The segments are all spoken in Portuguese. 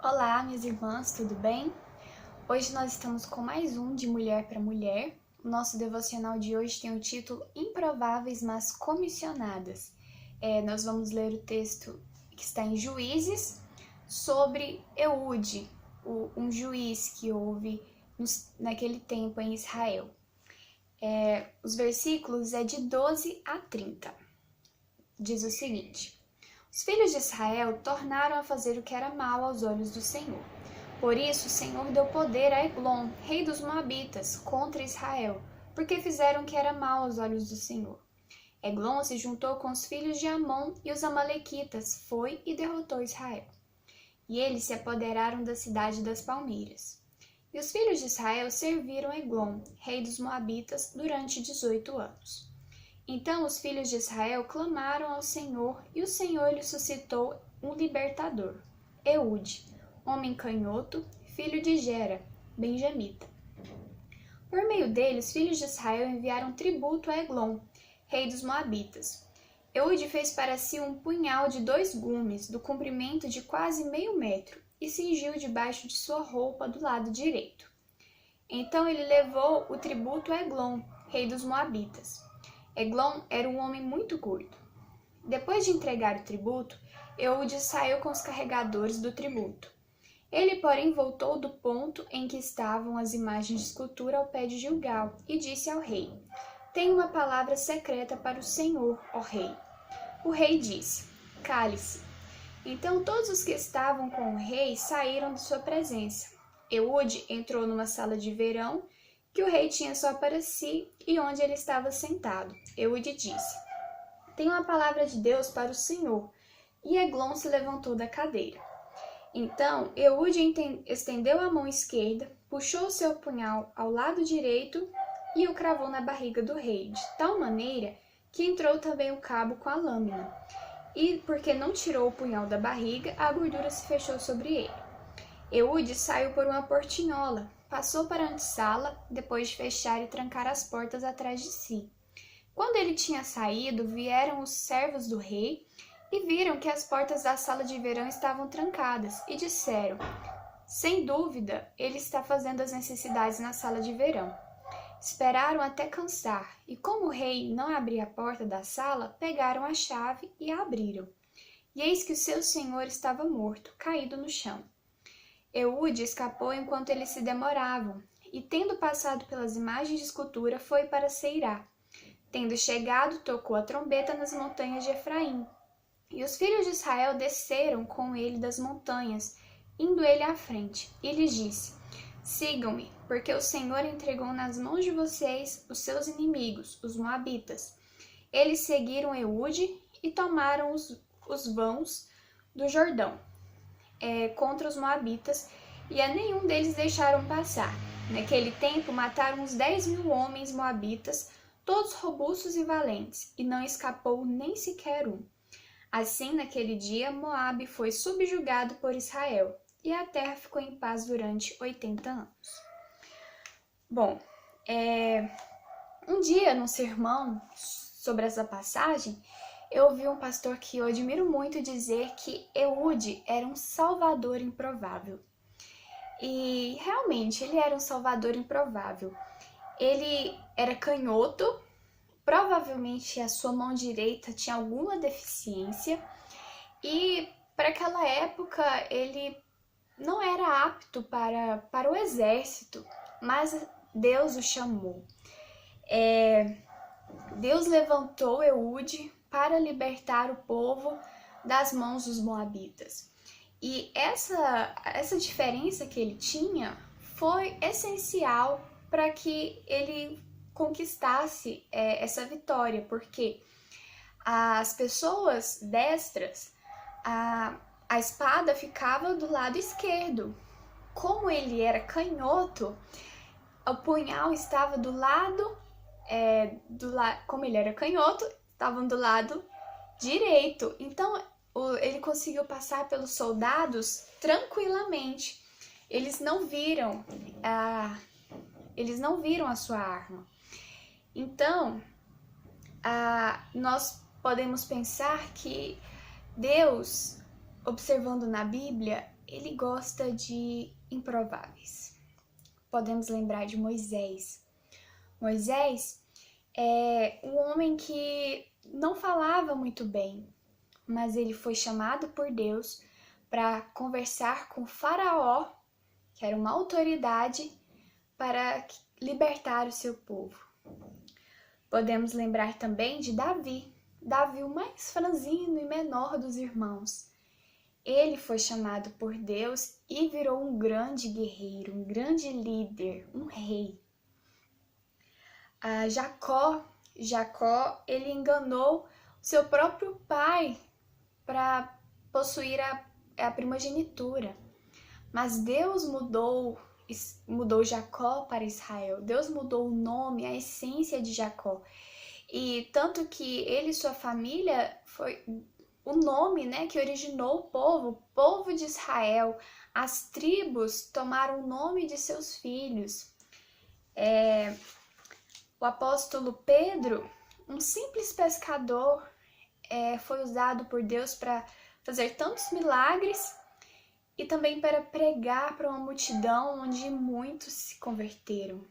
Olá, minhas irmãs, tudo bem? Hoje nós estamos com mais um de Mulher para Mulher. O nosso devocional de hoje tem o título Improváveis, mas Comissionadas. Nós vamos ler o texto que está em Juízes sobre Eude, um juiz que houve naquele tempo em Israel. Os versículos é de 12 a 30. Diz o seguinte: Os filhos de Israel tornaram a fazer o que era mal aos olhos do Senhor. Por isso o Senhor deu poder a Eglon, rei dos Moabitas, contra Israel, porque fizeram o que era mal aos olhos do Senhor. Eglon se juntou com os filhos de Amon e os amalequitas, foi e derrotou Israel. E eles se apoderaram da cidade das palmeiras. E os filhos de Israel serviram Eglon, rei dos Moabitas, durante 18 anos. Então os filhos de Israel clamaram ao Senhor, e o Senhor lhe suscitou um libertador, Eude, homem canhoto, filho de Gera, benjamita. Por meio dele, os filhos de Israel enviaram tributo a Eglon, rei dos Moabitas. Eude fez para si um punhal de 2 gumes, do comprimento de quase meio metro, e cingiu debaixo de sua roupa do lado direito. Então ele levou o tributo a Eglon, rei dos Moabitas. Eglon era um homem muito gordo. Depois de entregar o tributo, Eude saiu com os carregadores do tributo. Ele, porém, voltou do ponto em que estavam as imagens de escultura ao pé de Gilgal e disse ao rei: Tenho uma palavra secreta para o Senhor, ó rei. O rei disse: Cale-se. Então todos os que estavam com o rei saíram de sua presença. Eude entrou numa sala de verão que o rei tinha só para si e onde ele estava sentado. Eude disse: Tenho uma palavra de Deus para o Senhor. E Eglon se levantou da cadeira. Então Eude estendeu a mão esquerda, puxou seu punhal ao lado direito e o cravou na barriga do rei, de tal maneira que entrou também o cabo com a lâmina. E porque não tirou o punhal da barriga, a gordura se fechou sobre ele. Eude saiu por uma portinhola, passou para a antessala, depois de fechar e trancar as portas atrás de si. Quando ele tinha saído, vieram os servos do rei e viram que as portas da sala de verão estavam trancadas e disseram: Sem dúvida, ele está fazendo as necessidades na sala de verão. Esperaram até cansar, e como o rei não abria a porta da sala, pegaram a chave e a abriram. E eis que o seu senhor estava morto, caído no chão. Eude escapou enquanto eles se demoravam, e tendo passado pelas imagens de escultura, foi para Seirá. Tendo chegado, tocou a trombeta nas montanhas de Efraim. E os filhos de Israel desceram com ele das montanhas, indo ele à frente, e lhes disse: Sigam-me, porque o Senhor entregou nas mãos de vocês os seus inimigos, os moabitas. Eles seguiram Eude e tomaram os vãos do Jordão contra os moabitas, e a nenhum deles deixaram passar. Naquele tempo mataram uns 10.000 homens moabitas, todos robustos e valentes, e não escapou nem sequer um. Assim, naquele dia, Moabe foi subjugado por Israel, e a terra ficou em paz durante 80 anos. Bom, um dia, num sermão sobre essa passagem, eu ouvi um pastor que eu admiro muito dizer que Eude era um salvador improvável. E realmente, ele era um salvador improvável. Ele era canhoto, provavelmente a sua mão direita tinha alguma deficiência, e para aquela época ele não era apto para o exército, mas Deus o chamou. Deus levantou Eude para libertar o povo das mãos dos moabitas. E essa diferença que ele tinha foi essencial para que ele conquistasse essa vitória, porque as pessoas destras, a espada ficava do lado esquerdo. Como ele era canhoto, o punhal estava do lado, como ele era canhoto, estavam do lado direito. Então ele conseguiu passar pelos soldados tranquilamente. Eles não viram a sua arma. Então, nós podemos pensar que Deus, observando na Bíblia, ele gosta de improváveis. Podemos lembrar de Moisés. Moisés é um homem que não falava muito bem, mas ele foi chamado por Deus para conversar com Faraó, que era uma autoridade, para libertar o seu povo. Podemos lembrar também de Davi, o mais franzino e menor dos irmãos. Ele foi chamado por Deus e virou um grande guerreiro, um grande líder, um rei. Jacó, ele enganou seu próprio pai para possuir a primogenitura. Mas Deus mudou Jacó para Israel. Deus mudou o nome, a essência de Jacó. E tanto que ele e sua família foi o nome, né, que originou o povo de Israel. As tribos tomaram o nome de seus filhos. O apóstolo Pedro, um simples pescador, foi usado por Deus para fazer tantos milagres e também para pregar para uma multidão onde muitos se converteram.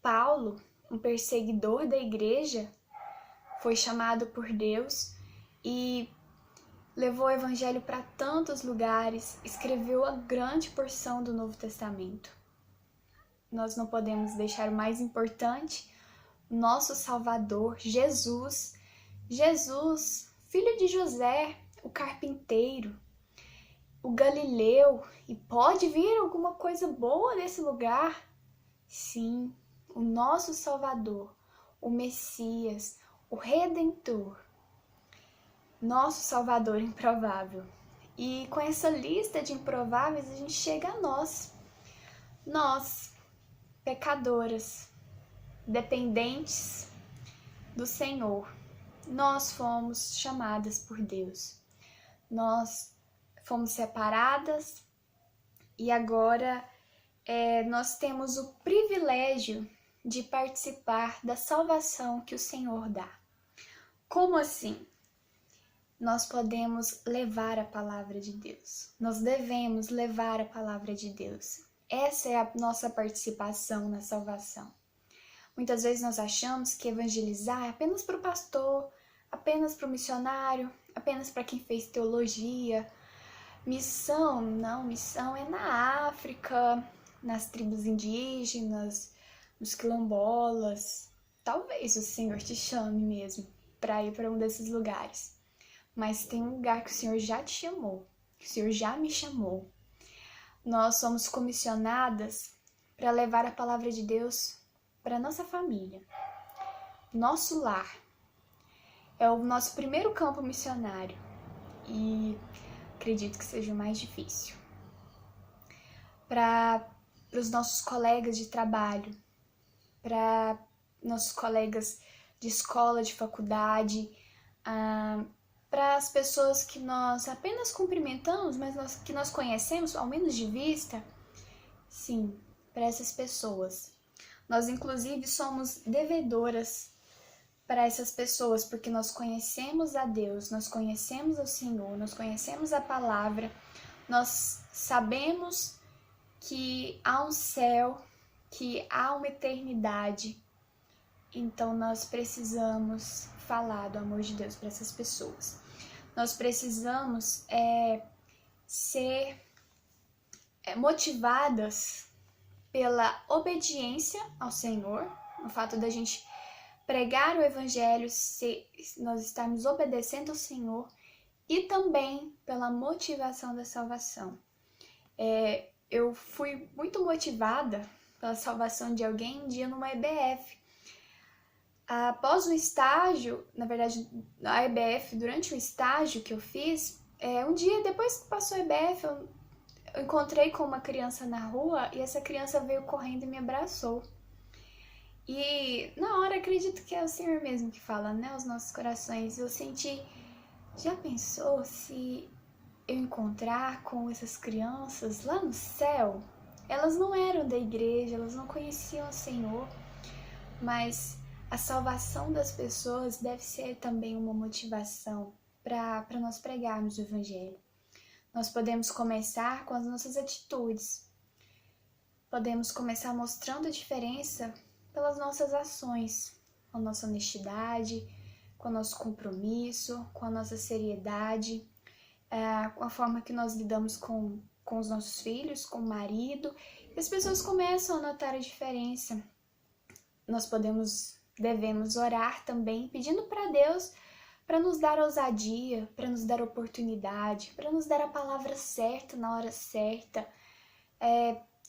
Paulo, um perseguidor da igreja, foi chamado por Deus e levou o evangelho para tantos lugares, escreveu a grande porção do Novo Testamento. Nós não podemos deixar o mais importante, nosso Salvador, Jesus, filho de José, o carpinteiro, o Galileu. E pode vir alguma coisa boa desse lugar? Sim, o nosso Salvador, o Messias, o Redentor, nosso Salvador improvável. E com essa lista de improváveis a gente chega a nós, pecadoras, dependentes do Senhor. Nós fomos chamadas por Deus. Nós fomos separadas e agora nós temos o privilégio de participar da salvação que o Senhor dá. Como assim? Nós podemos levar a palavra de Deus. Nós devemos levar a palavra de Deus. Essa é a nossa participação na salvação. Muitas vezes nós achamos que evangelizar é apenas para o pastor, apenas para o missionário, apenas para quem fez teologia. Missão é na África, nas tribos indígenas, nos quilombolas. Talvez o Senhor te chame mesmo para ir para um desses lugares. Mas tem um lugar que o Senhor já te chamou, que o Senhor já me chamou. Nós somos comissionadas para levar a palavra de Deus para nossa família. Nosso lar é o nosso primeiro campo missionário e acredito que seja o mais difícil. Para os nossos colegas de trabalho, para nossos colegas de escola, de faculdade, para as pessoas que nós apenas cumprimentamos, mas que nós conhecemos, ao menos de vista. Sim, para essas pessoas. Nós, inclusive, somos devedoras para essas pessoas, porque nós conhecemos a Deus, nós conhecemos o Senhor, nós conhecemos a palavra, nós sabemos que há um céu, que há uma eternidade. Então, nós precisamos falar do amor de Deus para essas pessoas. Nós precisamos ser motivadas pela obediência ao Senhor, o fato da gente pregar o Evangelho, nós estarmos obedecendo ao Senhor, e também pela motivação da salvação. Eu fui muito motivada pela salvação de alguém um dia numa EBF. Após o estágio, na verdade, a EBF, durante o estágio que eu fiz, um dia depois que passou a EBF, eu encontrei com uma criança na rua e essa criança veio correndo e me abraçou. E na hora, acredito que é o Senhor mesmo que fala, né, aos nossos corações. Eu senti, já pensou se eu encontrar com essas crianças lá no céu? Elas não eram da igreja, elas não conheciam o Senhor, mas a salvação das pessoas deve ser também uma motivação para nós pregarmos o Evangelho. Nós podemos começar com as nossas atitudes. Podemos começar mostrando a diferença pelas nossas ações, com a nossa honestidade, com o nosso compromisso, com a nossa seriedade, com a forma que nós lidamos com os nossos filhos, com o marido. E as pessoas começam a notar a diferença. Nós devemos orar também, pedindo para Deus para nos dar ousadia, para nos dar oportunidade, para nos dar a palavra certa na hora certa.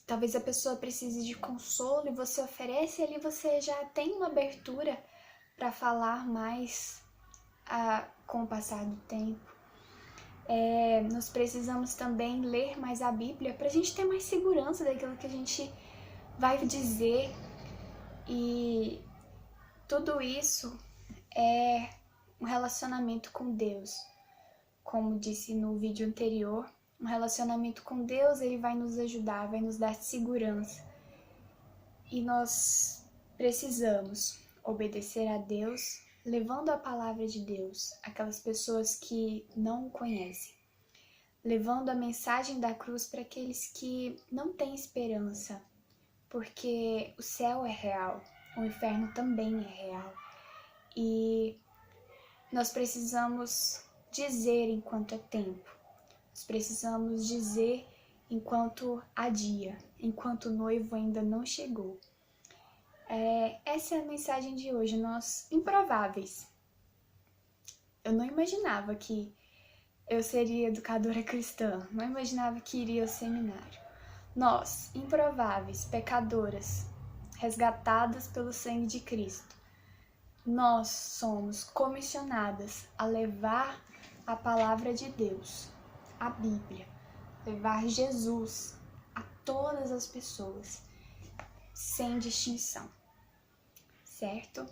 Talvez a pessoa precise de consolo e você oferece ali, você já tem uma abertura para falar mais com o passar do tempo. Nós precisamos também ler mais a Bíblia para a gente ter mais segurança daquilo que a gente vai dizer. E tudo isso é um relacionamento com Deus. Como disse no vídeo anterior, um relacionamento com Deus, ele vai nos ajudar, vai nos dar segurança. E nós precisamos obedecer a Deus, levando a palavra de Deus àquelas pessoas que não o conhecem, levando a mensagem da cruz para aqueles que não têm esperança, porque o céu é real, o inferno também é real. E nós precisamos dizer enquanto é tempo, nós precisamos dizer enquanto há dia, enquanto o noivo ainda não chegou. Essa é a mensagem de hoje, nós improváveis. Eu não imaginava que eu seria educadora cristã, não imaginava que iria ao seminário. Nós, improváveis, pecadoras, resgatadas pelo sangue de Cristo, nós somos comissionadas a levar a palavra de Deus, a Bíblia, levar Jesus a todas as pessoas, sem distinção, certo?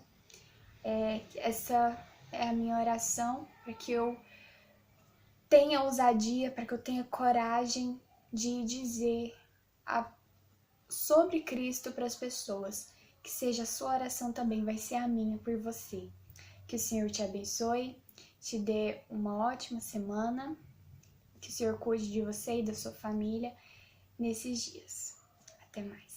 Essa é a minha oração, para que eu tenha ousadia, para que eu tenha coragem de dizer sobre Cristo para as pessoas. Que seja a sua oração também, vai ser a minha por você. Que o Senhor te abençoe, te dê uma ótima semana, que o Senhor cuide de você e da sua família nesses dias. Até mais.